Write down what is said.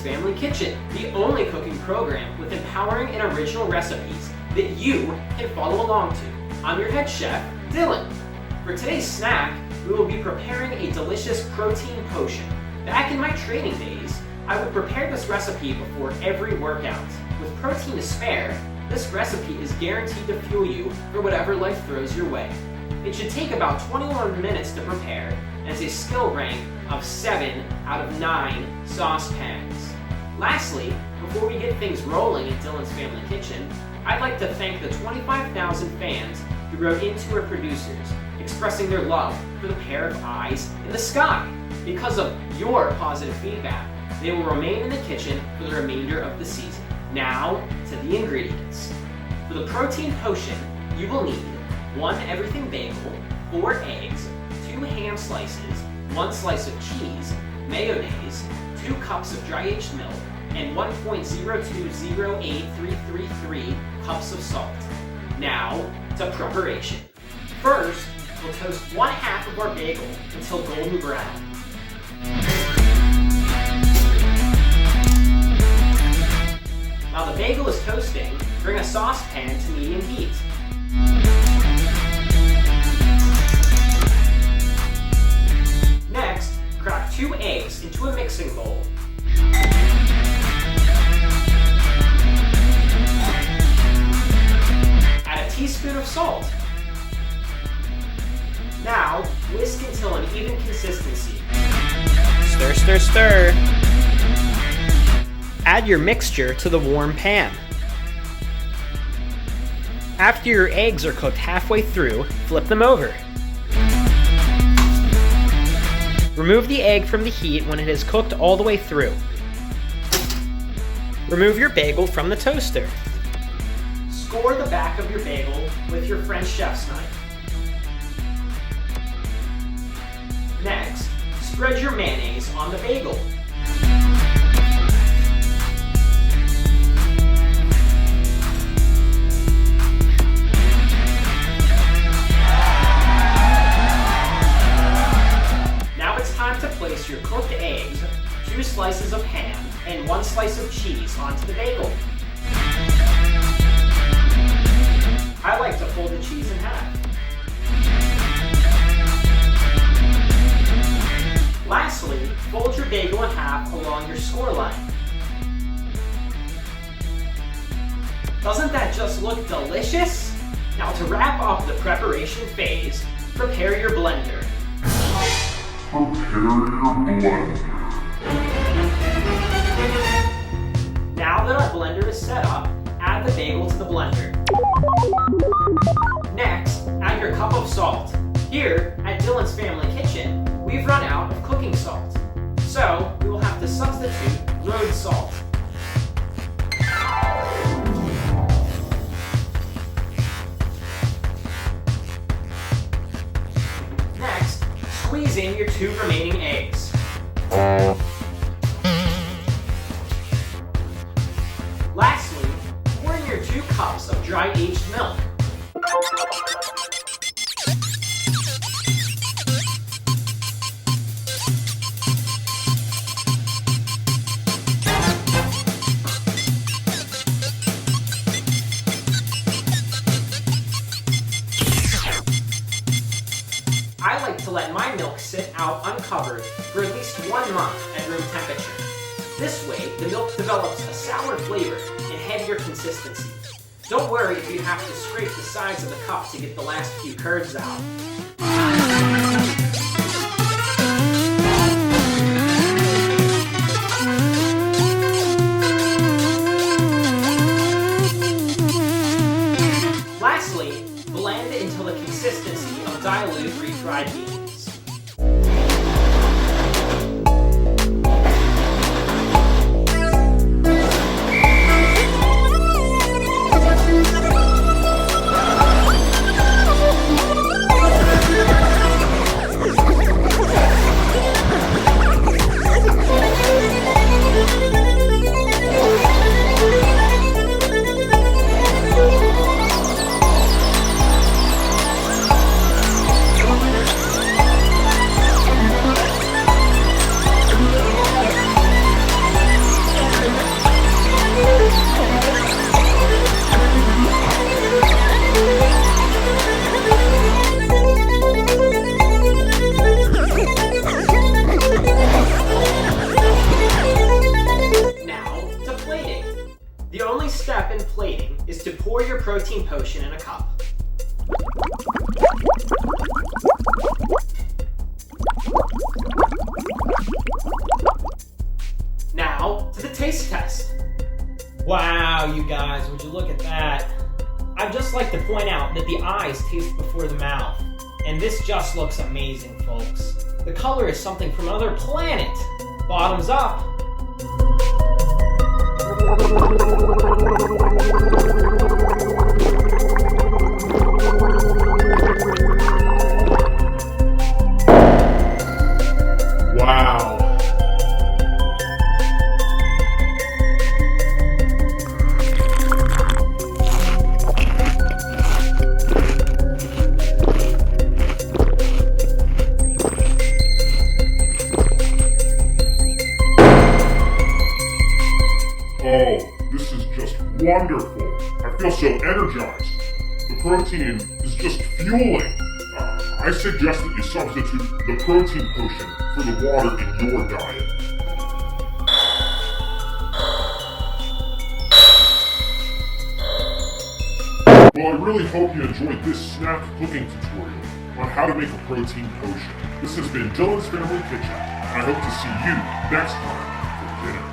Family Kitchen, the only cooking program with empowering and original recipes that you can follow along to. I'm your head chef, Dylan. For today's snack, we will be preparing a delicious protein potion. Back in my training days, I would prepare this recipe before every workout. With protein to spare, this recipe is guaranteed to fuel you for whatever life throws your way. It should take about 21 minutes to prepare and is a skill rank of 7 out of 9 saucepans. Lastly, before we get things rolling in Dylan's Family Kitchen, I'd like to thank the 25,000 fans who wrote into our producers, expressing their love for the pair of eyes in the sky. Because of your positive feedback, they will remain in the kitchen for the remainder of the season. Now, to the ingredients. For the protein potion, you will need 1 everything bagel, 4 eggs, 2 ham slices, 1 slice of cheese, mayonnaise, 2 cups of dry aged milk, and 1.0208333 cups of salt. Now, to preparation. First, we'll toast 1/2 of our bagel until golden brown. While the bagel is toasting, bring a saucepan to medium heat. Next, crack 2 eggs into a mixing bowl. Add a teaspoon of salt. Now, whisk until an even consistency. Stir, stir, stir. Add your mixture to the warm pan. After your eggs are cooked halfway through, flip them over. Remove the egg from the heat when it is cooked all the way through. Remove your bagel from the toaster. Score the back of your bagel with your French chef's knife. Next, spread your mayonnaise on the bagel. Place your cooked eggs, 2 slices of ham, and 1 slice of cheese onto the bagel. I like to fold the cheese in half. Lastly, fold your bagel in half along your score line. Doesn't that just look delicious? Now to wrap up the preparation phase, prepare your blender. Prepare your blender. Now that our blender is set up, add the bagel to the blender. Next, add your cup of salt. Here, at Dylan's Family Kitchen, we've run out of cooking salt. So, we will have to substitute road salt. Squeeze in your 2 remaining eggs. Lastly, pour in your 2 cups of dry aged milk. I like to let my milk sit out uncovered for at least 1 month at room temperature. This way, the milk develops a sour flavor and heavier consistency. Don't worry if you have to scrape the sides of the cup to get the last few curds out. Lastly, blend until the consistency of dilute refried beans. guys, would you look at that? I'd just like to point out that the eyes taste before the mouth. And this just looks amazing, folks. The color is something from another planet. Bottoms up. Wow. Oh, this is just wonderful. I feel so energized. The protein is just fueling. I suggest that you substitute the protein potion for the water in your diet. Well, I really hope you enjoyed this snack cooking tutorial on how to make a protein potion. This has been Dylan's Family Kitchen, and I hope to see you next time for dinner.